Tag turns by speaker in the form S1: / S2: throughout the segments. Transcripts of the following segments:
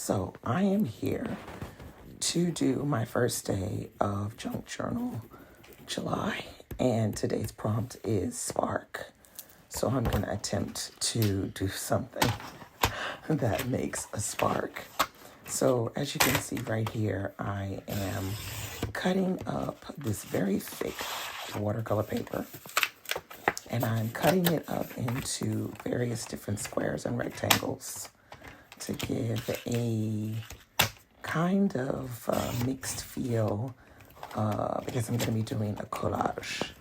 S1: So I am here to do my first day of Junk Journal July, and today's prompt is spark. So I'm going to attempt to do something that makes a spark. So as you can see right here, I am cutting up this very thick watercolor paper, and I'm cutting it up into various different squares and rectangles to give a kind of mixed feel because I'm going to be doing a collage.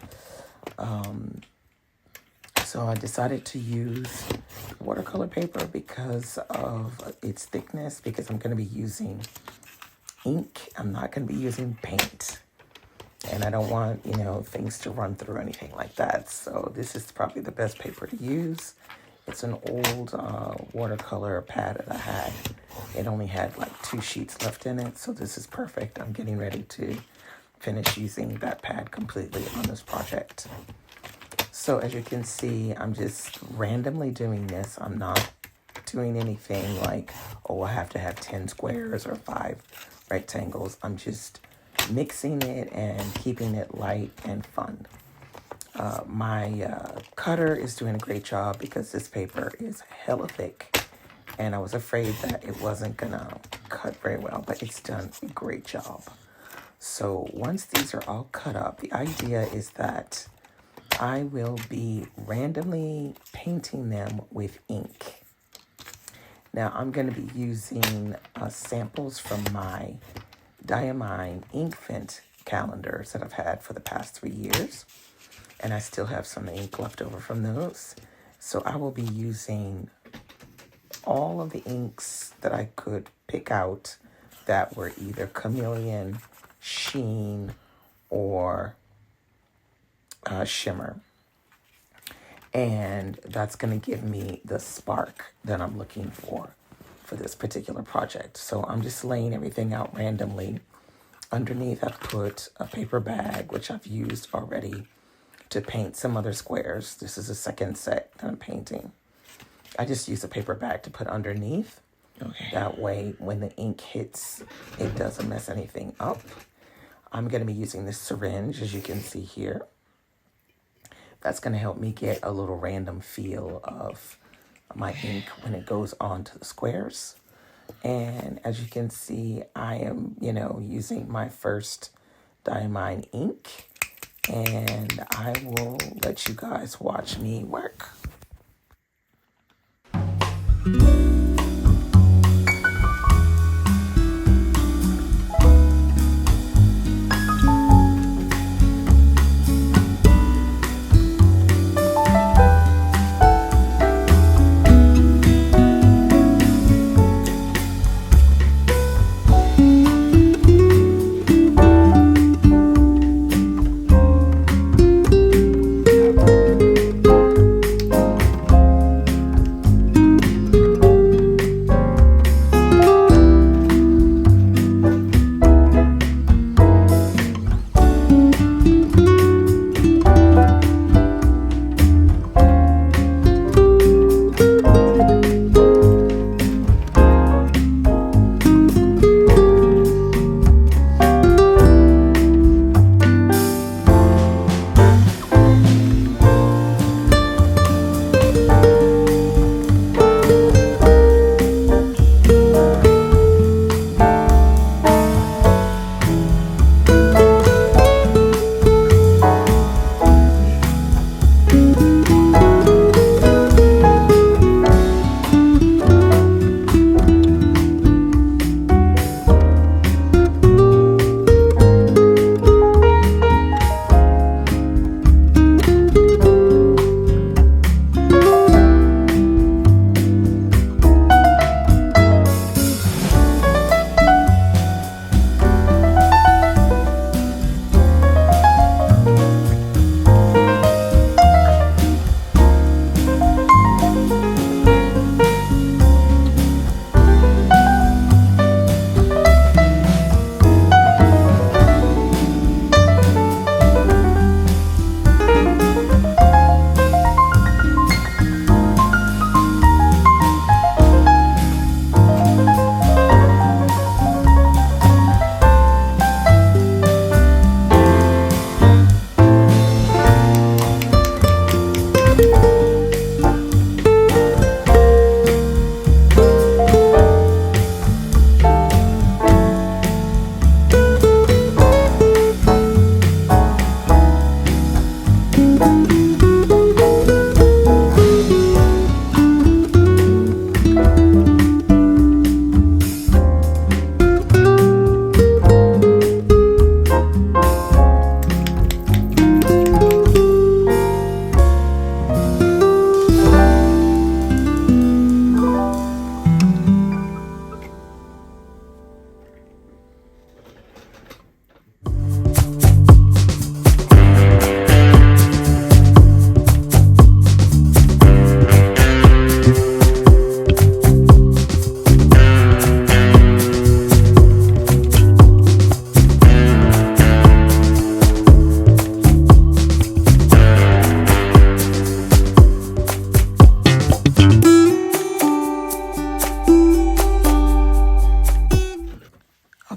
S1: So I decided to use watercolor paper because of its thickness, because I'm going to be using ink. I'm not going to be using paint. And I don't want, things to run through or anything like that. So this is probably the best paper to use. It's an old watercolor pad that I had. It only had like 2 sheets left in it. So this is perfect. I'm getting ready to finish using that pad completely on this project. So as you can see, I'm just randomly doing this. I'm not doing anything like, I have to have 10 squares or 5 rectangles. I'm just mixing it and keeping it light and fun. My cutter is doing a great job because this paper is hella thick, and I was afraid that it wasn't gonna cut very well, but it's done a great job. So once these are all cut up, the idea is that I will be randomly painting them with ink. Now I'm going to be using samples from my Diamine Inkvent calendars that I've had for the past 3 years. And I still have some ink left over from those. So I will be using all of the inks that I could pick out that were either chameleon, sheen, or shimmer. And that's going to give me the spark that I'm looking for this particular project. So I'm just laying everything out randomly. Underneath, I put a paper bag, which I've used already to paint some other squares. This is a second set that I'm painting. I just use a paper bag to put underneath. Okay. That way, when the ink hits, it doesn't mess anything up. I'm going to be using this syringe, as you can see here. That's going to help me get a little random feel of my ink when it goes onto the squares. And as you can see, I am, using my first Diamine ink. And I will let you guys watch me work.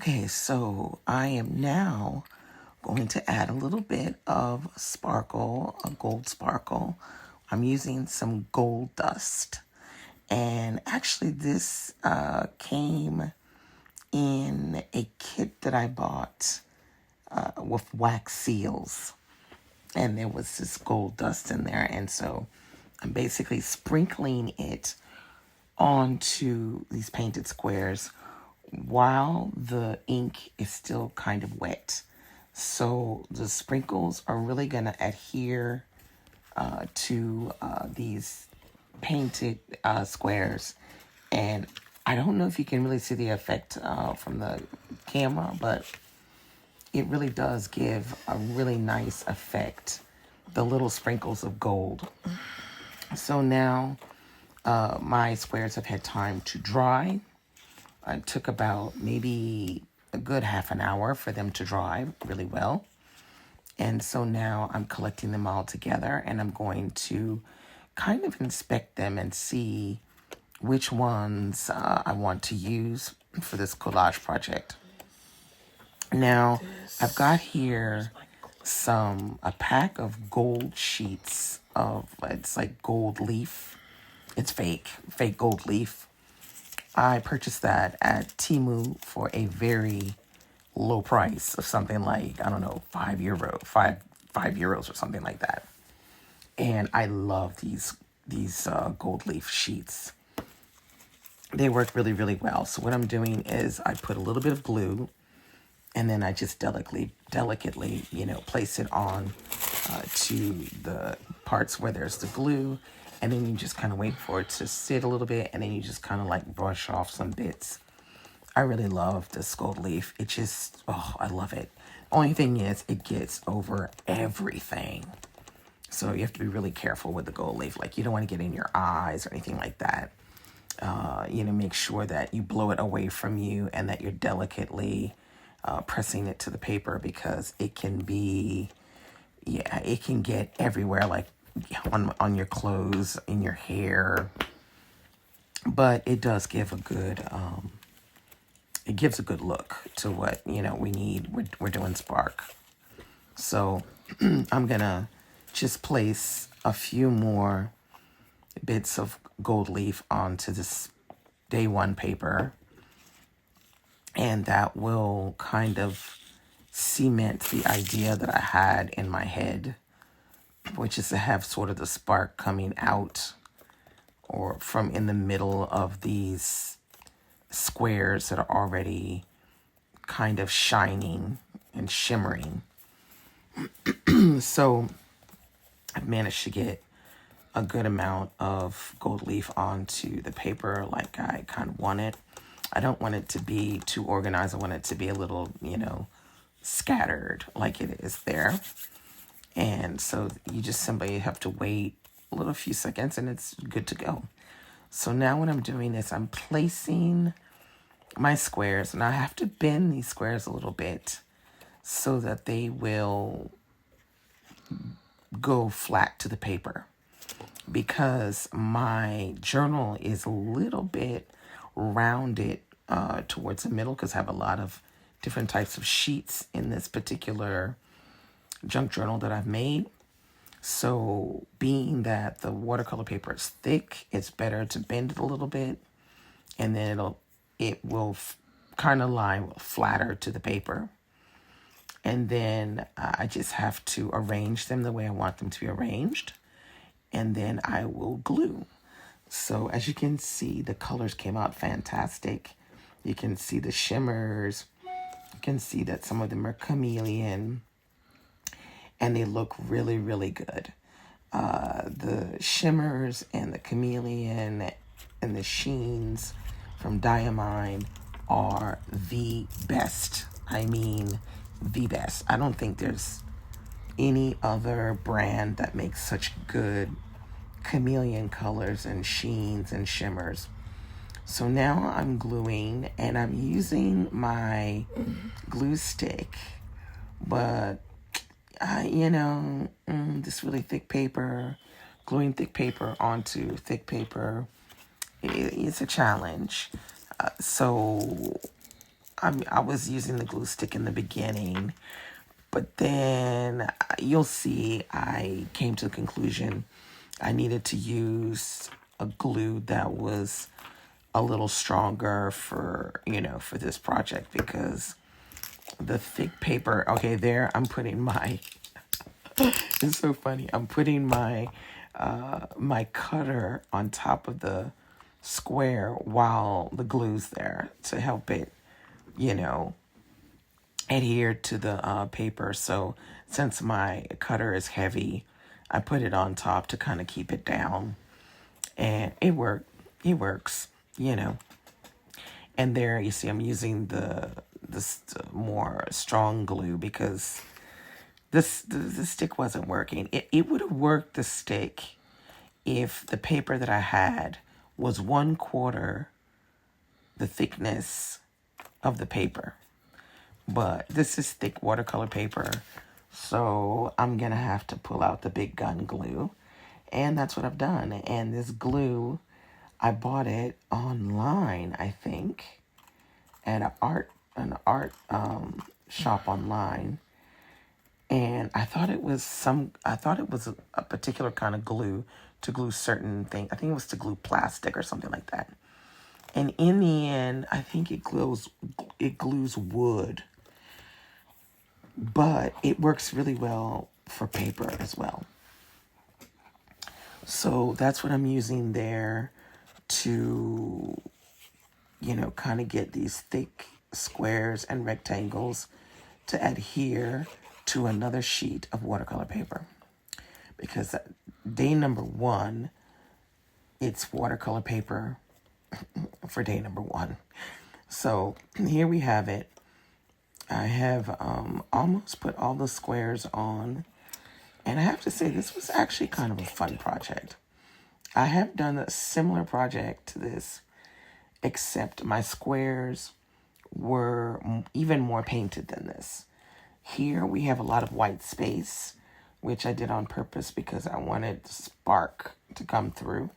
S1: Okay, so I am now going to add a little bit of sparkle, a gold sparkle. I'm using some gold dust. And actually this came in a kit that I bought with wax seals. And there was this gold dust in there. And so I'm basically sprinkling it onto these painted squares while the ink is still kind of wet. So the sprinkles are really going to adhere to these painted squares. And I don't know if you can really see the effect from the camera, but it really does give a really nice effect. The little sprinkles of gold. So now my squares have had time to dry. It took about maybe a good half an hour for them to dry really well. And so now I'm collecting them all together and I'm going to kind of inspect them and see which ones I want to use for this collage project. Now, I've got here a pack of gold sheets of, it's like gold leaf. It's fake gold leaf. I purchased that at Temu for a very low price of something like, I don't know, €5 or something like that. And I love these gold leaf sheets. They work really, really well. So what I'm doing is I put a little bit of glue and then I just delicately, place it on to the parts where there's the glue. And then you just kind of wait for it to sit a little bit. And then you just kind of like brush off some bits. I really love this gold leaf. It just, I love it. Only thing is it gets over everything. So you have to be really careful with the gold leaf. Like you don't want to get in your eyes or anything like that. Make sure that you blow it away from you and that you're delicately pressing it to the paper because it can get everywhere, like on your clothes, in your hair. But it does give a good, it gives a good look to what, we need. We're doing spark. So I'm going to just place a few more bits of gold leaf onto this day one paper. And that will kind of cement the idea that I had in my head, which is to have sort of the spark coming out or from in the middle of these squares that are already kind of shining and shimmering. So I've managed to get a good amount of gold leaf onto the paper like I kind of want it. I don't want it to be too organized. I want it to be a little, scattered like it is there. And so you just simply have to wait a few seconds and it's good to go. So now what I'm doing is I'm placing my squares, and I have to bend these squares a little bit so that they will go flat to the paper, because my journal is a little bit rounded towards the middle because I have a lot of different types of sheets in this particular junk journal that I've made. So being that the watercolor paper is thick, it's better to bend it a little bit, and then it will kind of lie flatter to the paper. And then I just have to arrange them the way I want them to be arranged. And then I will glue. So as you can see, the colors came out fantastic. You can see the shimmers. You can see that some of them are chameleon. And they look really, really good. The shimmers and the chameleon and the sheens from Diamine are the best. I mean, the best. I don't think there's any other brand that makes such good chameleon colors and sheens and shimmers. So now I'm gluing, and I'm using my glue stick, but this really thick paper, gluing thick paper onto thick paper, it's a challenge. So I was using the glue stick in the beginning, but then you'll see I came to the conclusion I needed to use a glue that was a little stronger for, for this project, because the thick paper, okay, there I'm putting my, it's so funny. I'm putting my, my cutter on top of the square while the glue's there to help it, you know, adhere to the paper. So since my cutter is heavy, I put it on top to kind of keep it down, and it worked. It works, you know. And there you see I'm using the more strong glue because the stick wasn't working. It would have worked, the stick, if the paper that I had was 1/4 the thickness of the paper. But this is thick watercolor paper, so I'm gonna have to pull out the big gun glue, and that's what I've done. And this glue, I bought it online, I think, at an art shop online, and I thought it was a particular kind of glue to glue certain things. I think it was to glue plastic or something like that. And in the end, I think it glues wood, but it works really well for paper as well. So that's what I'm using there to, kind of get these thick squares and rectangles to adhere to another sheet of watercolor paper. Because day number 1, it's watercolor paper for day number 1. So here we have it. I have almost put all the squares on. And I have to say, this was actually kind of a fun project. I have done a similar project to this, except my squares were even more painted than this. Here we have a lot of white space, which I did on purpose because I wanted spark to come through.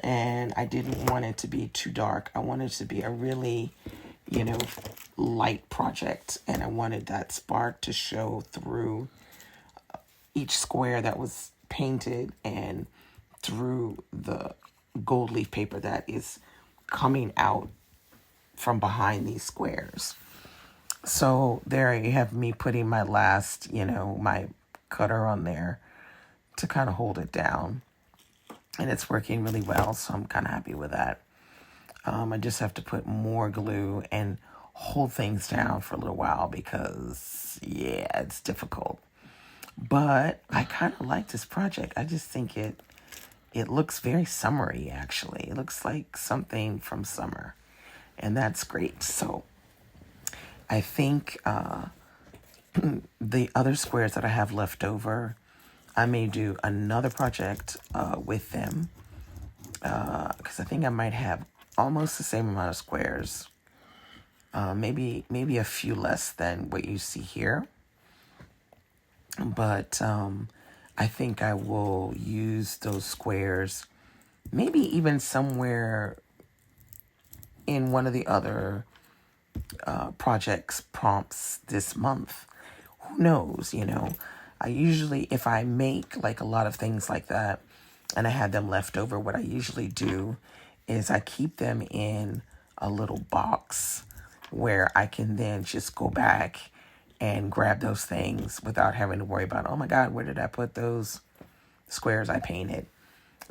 S1: And I didn't want it to be too dark. I wanted it to be a really, light project. And I wanted that spark to show through each square that was painted and through the gold leaf paper that is coming out from behind these squares. So there you have me putting my last, my cutter on there to kind of hold it down. And it's working really well, so I'm kind of happy with that. I just have to put more glue and hold things down for a little while because, it's difficult. But I kind of like this project. I just think it looks very summery, actually. It looks like something from summer, and that's great. So I think the other squares that I have left over, I may do another project with them, because I think I might have almost the same amount of squares, maybe a few less than what you see here. But I think I will use those squares, maybe even somewhere in one of the other projects prompts this month. Who knows, I usually, if I make like a lot of things like that and I have them left over, what I usually do is I keep them in a little box where I can then just go back and grab those things without having to worry about, oh my God, where did I put those squares I painted?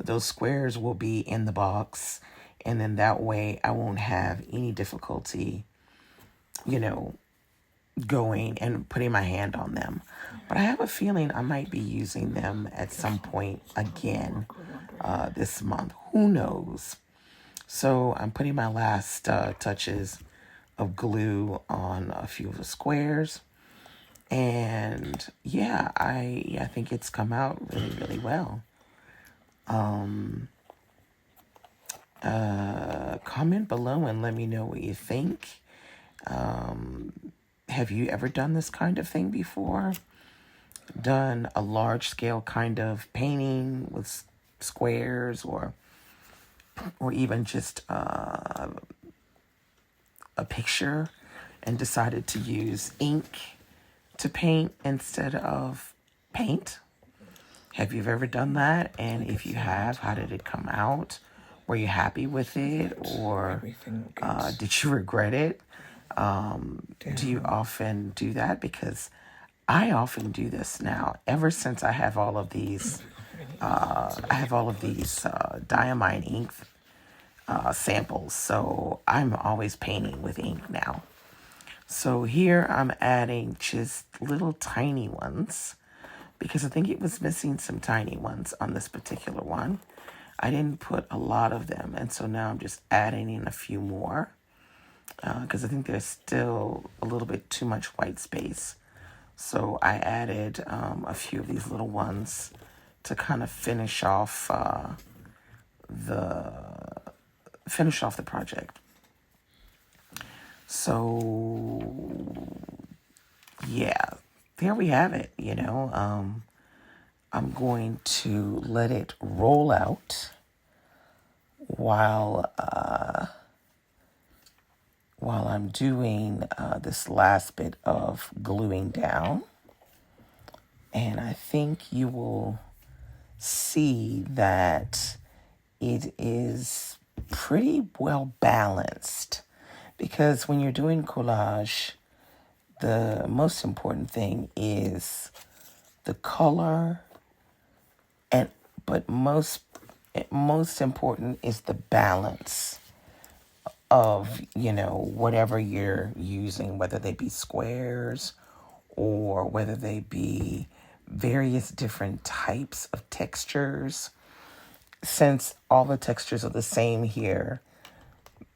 S1: Those squares will be in the box, and then that way I won't have any difficulty, going and putting my hand on them. But I have a feeling I might be using them at some point again this month. Who knows? So I'm putting my last touches of glue on a few of the squares. And I think it's come out really, really well. Comment below and let me know what you think. Have you ever done this kind of thing before? Done a large scale kind of painting with squares, or even just a picture and decided to use ink to paint instead of paint. Have you ever done that? And if you have, how did it come out? Were you happy with it, or did you regret it? Do you often do that? Because I often do this now. Ever since I have all of these, diamine ink samples, so I'm always painting with ink now. So here I'm adding just little tiny ones because I think it was missing some tiny ones on this particular one. I didn't put a lot of them, and so now I'm just adding in a few more because I think there's still a little bit too much white space. So I added a few of these little ones to kind of finish off the project. So yeah, there we have it. I'm going to let it roll out while I'm doing this last bit of gluing down. And I think you will see that it is pretty well balanced, because when you're doing collage, the most important thing is the color, but most important is the balance of whatever you're using, whether they be squares or whether they be various different types of textures. Since all the textures are the same here,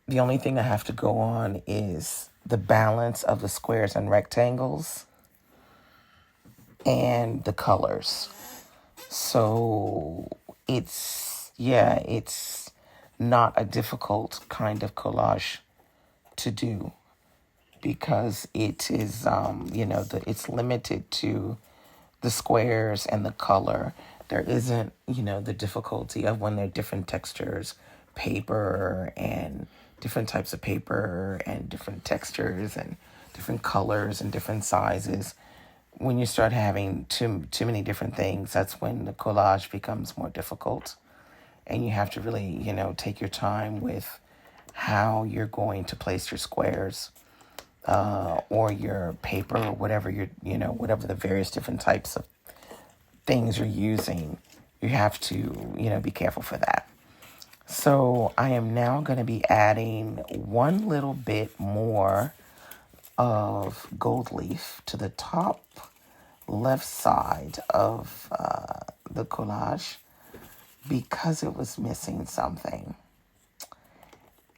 S1: the only thing I have to go on is the balance of the squares and rectangles and the colors. So it's not a difficult kind of collage to do, because it is, it's limited to the squares and the color. There isn't, the difficulty of when there are different textures, paper and different types of paper and different textures and different colors and different sizes. When you start having too many different things, that's when the collage becomes more difficult. And you have to really, take your time with how you're going to place your squares or your paper or whatever whatever the various different types of things you're using. You have to, be careful for that. So I am now going to be adding one little bit more of gold leaf to the top left side of the collage, because it was missing something.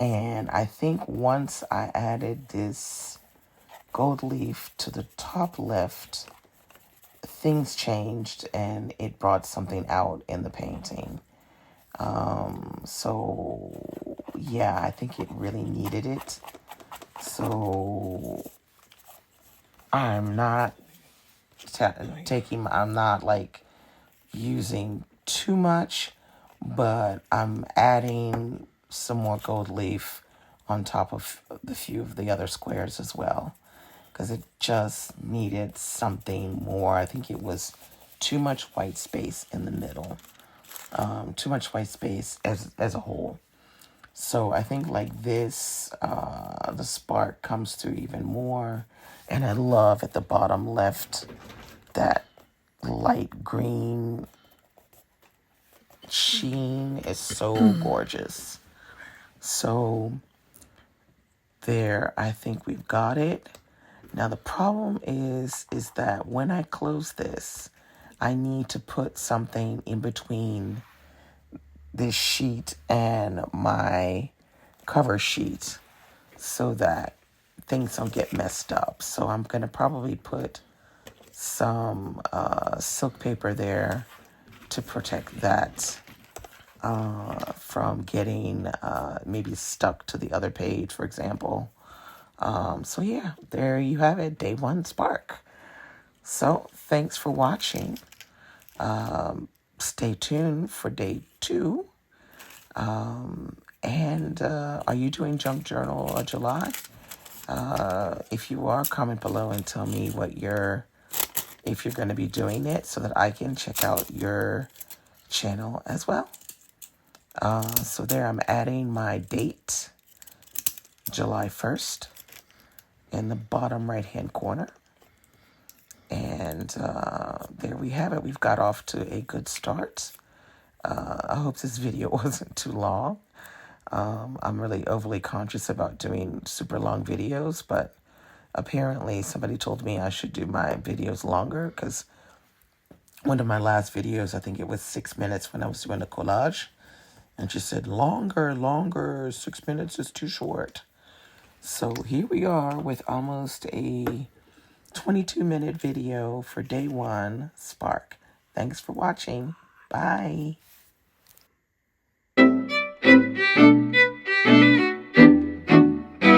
S1: And I think once I added this gold leaf to the top left, things changed and it brought something out in the painting. So yeah, I think it really needed it. So I'm not I'm not like using too much, but I'm adding some more gold leaf on top of the few of the other squares as well, because it just needed something more. I think it was too much white space in the middle, too much white space as a whole. So I think like this, the spark comes through even more. And I love at the bottom left that light green sheen is so gorgeous. So there, I think we've got it. Now the problem is that when I close this, I need to put something in between this sheet and my cover sheet so that things don't get messed up. So I'm going to probably put some silk paper there to protect that from getting maybe stuck to the other page, for example. So yeah, there you have it, day one spark. So thanks for watching. Stay tuned for day two. And are you doing Junk Journal July? If you are, comment below and tell me if you're going to be doing it so that I can check out your channel as well. So there I'm adding my date, July 1st, in the bottom right hand corner. And there we have it. We've got off to a good start. I hope this video wasn't too long. I'm really overly conscious about doing super long videos, but apparently somebody told me I should do my videos longer because one of my last videos, I think it was 6 minutes when I was doing a collage. And she said, longer, 6 minutes is too short. So here we are with almost a 22-minute video for day one, Spark. Thanks for watching. Bye.